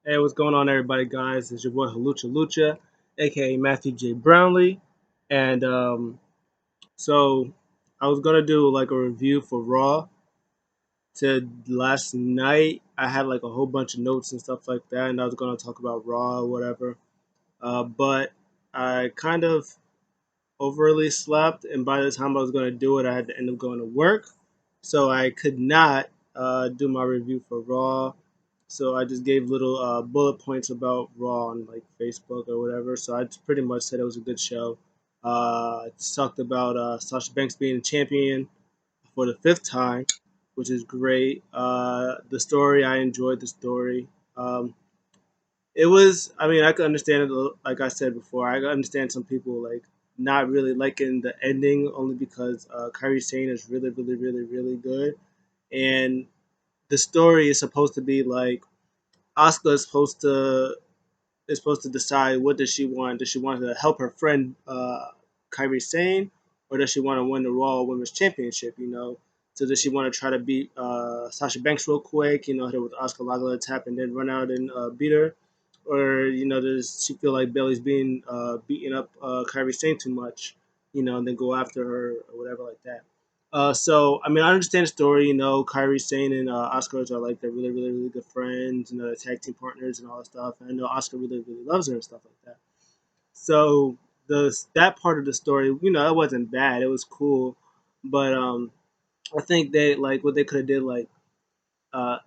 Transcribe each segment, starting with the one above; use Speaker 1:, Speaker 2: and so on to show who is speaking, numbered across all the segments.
Speaker 1: Hey, what's going on, everybody, guys? It's your boy Halucha Lucha, aka Matthew J. Brownlee, and so I was gonna do like a review for Raw. To last night, I had like a whole bunch of notes and stuff like that, and I was gonna talk about Raw or whatever. But I kind of overly slept, and by the time I was gonna do it, I had to end up going to work, so I could not do my review for Raw. So I just gave little bullet points about Raw on like Facebook or whatever. So I just pretty much said it was a good show. It talked about Sasha Banks being a champion for the fifth time, which is great. The story, I enjoyed the story. It was, I mean, I could understand it. Like I said before, I could understand some people like not really liking the ending only because Kyrie Sane is really, really, really, really good, and the story is supposed to be like Asuka is supposed to decide what does she want. Does she want to help her friend Kyrie Sane, or does she want to win the Raw Women's Championship? So does she want to try to beat Sasha Banks real quick? Hit her with Asuka Lagala tap and then run out and beat her, or does she feel like Bailey's being beating up Kyrie Sane too much? And then go after her or whatever like that. So I mean, I understand the story. Kyrie Sane and Oscar are like they're really, really, really good friends. They're tag team partners and all that stuff. And I know Oscar really, really loves her and stuff like that. So that part of the story, it wasn't bad. It was cool, but I think they like what they could have did like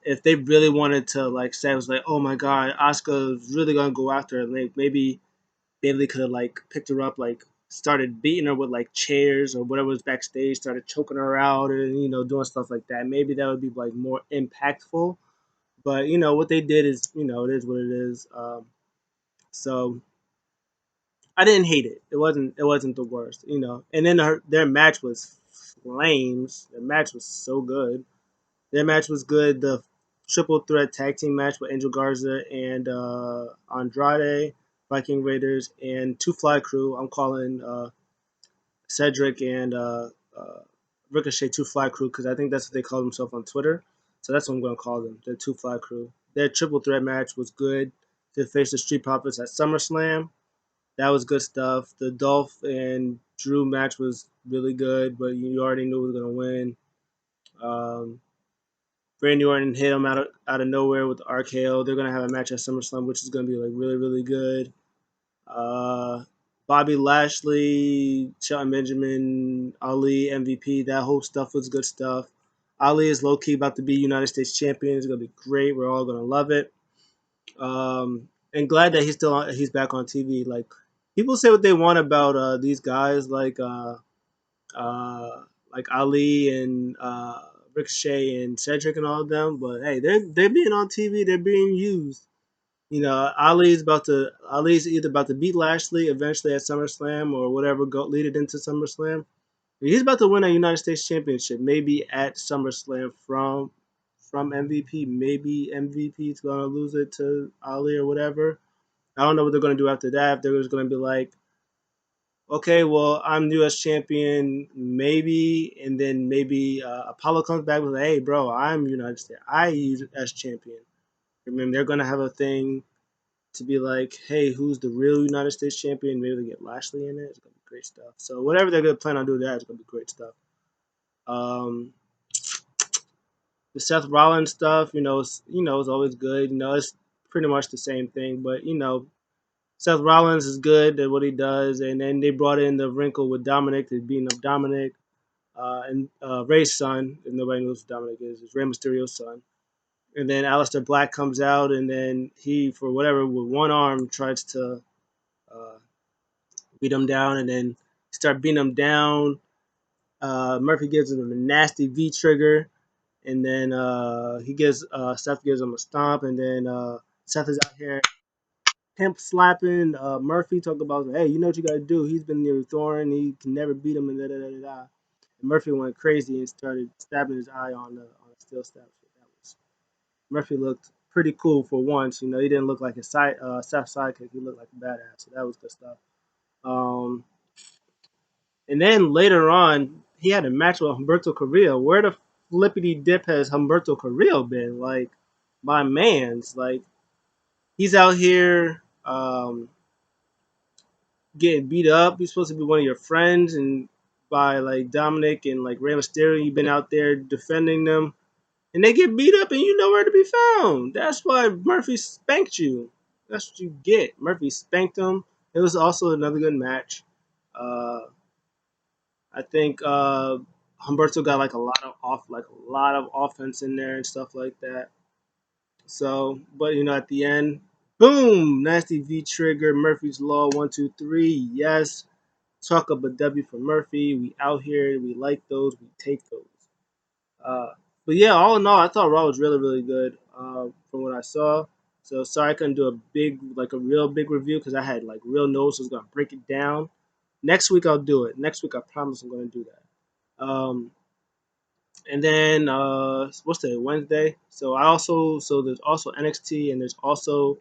Speaker 1: if they really wanted to like say it was like, oh my god, Oscar's really gonna go after her. Like maybe Bailey could have like picked her up, like started beating her with like chairs or whatever was backstage, started choking her out and doing stuff like that. Maybe that would be like more impactful. But what they did is it is what it is. So I didn't hate it. It wasn't the worst. And then their match was flames. Their match was so good. Their match was good. The triple threat tag team match with Angel Garza and Andrade, Viking Raiders, and Two Fly Crew. I'm calling Cedric and Ricochet Two Fly Crew because I think that's what they call themselves on Twitter. So that's what I'm going to call them. The Two Fly Crew. Their triple threat match was good. To face the Street Profits at SummerSlam. That was good stuff. The Dolph and Drew match was really good, but you already knew who was going to win. Um, Randy Orton hit him out of nowhere with the RKO. They're gonna have a match at SummerSlam, which is gonna be like really, really good. Uh, Bobby Lashley, Shelton Benjamin, Ali, MVP. That whole stuff was good stuff. Ali is low key about to be United States champion. It's gonna be great. We're all gonna love it. And glad that he's back on TV. Like people say what they want about these guys, uh, like Ali and Ricochet and Cedric and all of them. But hey, they're being on TV. They're being used. Ali's either about to beat Lashley eventually at SummerSlam or whatever go lead it into SummerSlam. He's about to win a United States Championship, maybe at SummerSlam from MVP. Maybe MVP is gonna lose it to Ali or whatever. I don't know what they're gonna do after that. If they're just gonna be like, okay, well, I'm U.S. champion, maybe, and then maybe Apollo comes back with, like, hey, bro, I'm United States, I U.S. champion. Remember, they're gonna have a thing to be like, hey, who's the real United States champion? Maybe they get Lashley in it. It's gonna be great stuff. So whatever they're gonna plan on doing, that it's gonna be great stuff. Um, the Seth Rollins stuff, it's always good. It's pretty much the same thing, but Seth Rollins is good at what he does, and then they brought in the wrinkle with Dominic, to beating up Dominic. And Ray's son, if nobody knows who Dominic is Rey Mysterio's son. And then Aleister Black comes out, and then he, for whatever, with one arm, tries to uh, beat him down, and then start beating him down. Murphy gives him a nasty V trigger, and then Seth gives him a stomp, and then Seth is out here pimp slapping Murphy, talk about, hey, you know what you got to do. He's been near Thorne, he can never beat him, and da da da da. And Murphy went crazy and started stabbing his eye on a steel step. So that was Murphy looked pretty cool for once. He didn't look like a Seth sidekick. He looked like a badass. So that was good stuff. Um, and then later on, he had a match with Humberto Carrillo. Where the flippity dip has Humberto Carrillo been? Like, my man's like. he's out here getting beat up. He's supposed to be one of your friends, and by like Dominic and like Rey Mysterio, you've been out there defending them, and they get beat up, and you nowhere to be found. That's why Murphy spanked you. That's what you get. Murphy spanked him. It was also another good match. Uh, I think Humberto got like a lot of offense in there and stuff like that. So, but at the end, boom, nasty V trigger, Murphy's Law, 1, 2, 3. Yes, talk of a W for Murphy. We out here, we like those, we take those. Uh, but yeah, all in all, I thought Raw was really, really good from what I saw. So sorry I couldn't do a real big review because I had like real notes. I was gonna break it down. Next week I'll do it. Next week I promise I'm gonna do that. And then what's today? Wednesday. So there's also NXT and there's also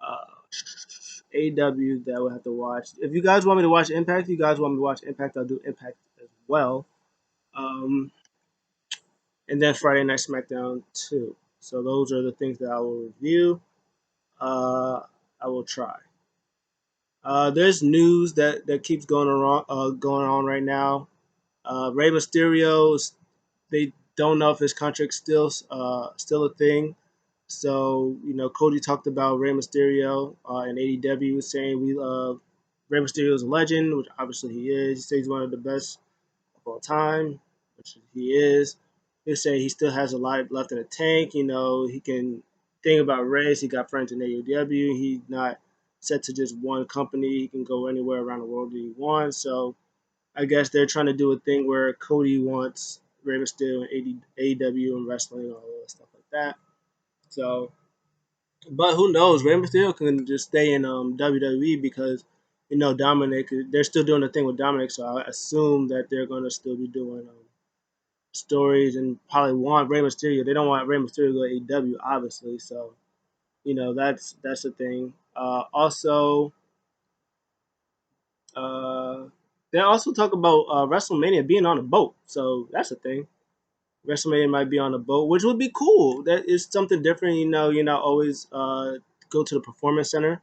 Speaker 1: uh, AW that we'll have to watch. If you guys want me to watch Impact, if you guys want me to watch Impact, I'll do Impact as well. Um, and then Friday Night SmackDown too. So those are the things that I will review. Uh, I will try. There's news that keeps going on right now. Rey Mysterio, they don't know if his contract's still a thing. So Cody talked about Rey Mysterio in AEW, saying we Rey Mysterio is a legend, which obviously he is. He says he's one of the best of all time, which he is. He say he still has a lot left in the tank. He can think about Reyes. He got friends in AEW. He's not set to just one company. He can go anywhere around the world that he wants. So I guess they're trying to do a thing where Cody wants Rey Mysterio in AEW and wrestling and all that stuff like that. So, but who knows? Rey Mysterio can just stay in WWE because Dominic. They're still doing the thing with Dominic, so I assume that they're going to still be doing stories and probably want Rey Mysterio. They don't want Rey Mysterio to go to AEW, obviously. So that's the thing. Also, uh, they also talk about WrestleMania being on a boat. So that's a thing. WrestleMania might be on a boat, which would be cool. That is something different. You're not always go to the performance center.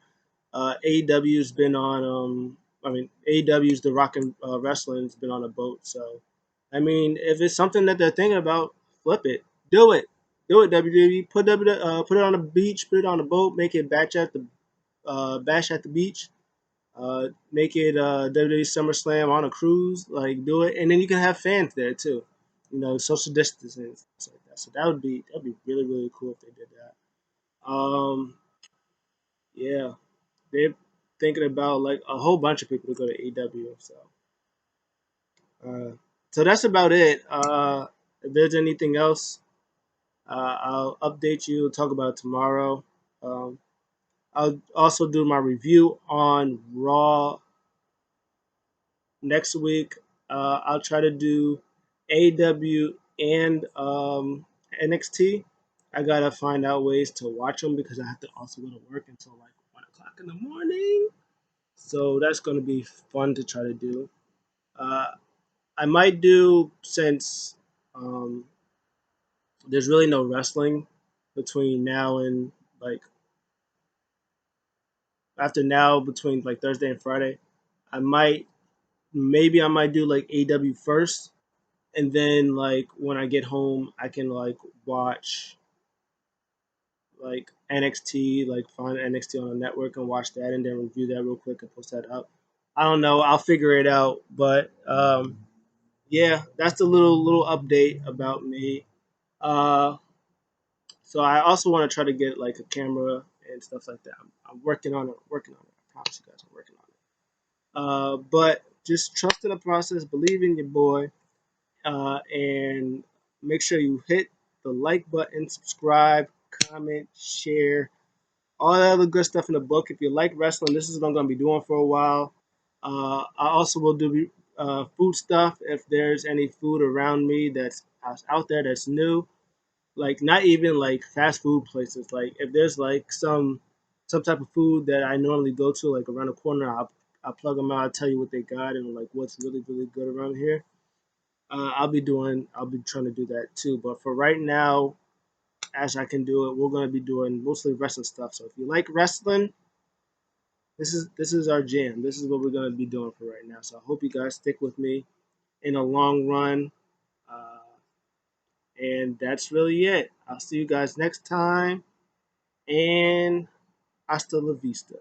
Speaker 1: AEW's been on. AEW's The Rock and Wrestling's been on a boat. So, I mean, if it's something that they're thinking about, flip it, do it. WWE put it on the beach, put it on a boat, make it bash at the beach. Make it WWE SummerSlam on a cruise, like do it, and then you can have fans there too. Social distancing and stuff like that. So that'd be really really cool if they did that. Yeah, they're thinking about like a whole bunch of people to go to AEW. Uh, so that's about it. If there's anything else, I'll update you. Talk about it tomorrow. Um, I'll also do my review on Raw next week. I'll try to do AW and NXT. I gotta find out ways to watch them because I have to also go to work until like 1 o'clock in the morning. So that's gonna be fun to try to do. Uh, I might do since um, there's really no wrestling between now and like after now between like Thursday and Friday. I might I might do like AW first and then like when I get home, I can like watch like NXT, like find NXT on the network and watch that, and then review that real quick and post that up. I don't know. I'll figure it out, but yeah, that's a little update about me. Uh, so I also want to try to get like a camera and stuff like that. I'm working on it. Working on it. I promise you guys, I'm working on it. But just trust in the process, believe in your boy, and make sure you hit the like button, subscribe, comment, share, all that other good stuff in the book. If you like wrestling, this is what I'm going to be doing for a while. I also will do food stuff if there's any food around me that's out there that's new, like not even like fast food places. Like if there's like some type of food that I normally go to, like around the corner, I'll plug them out. I'll tell you what they got and like what's really really good around here. I'll be trying to do that too. But for right now, as I can do it. We're gonna be doing mostly wrestling stuff. So if you like wrestling, this is our jam. This is what we're gonna be doing for right now. So I hope you guys stick with me in the long run. Uh, and that's really it. I'll see you guys next time. And hasta la vista.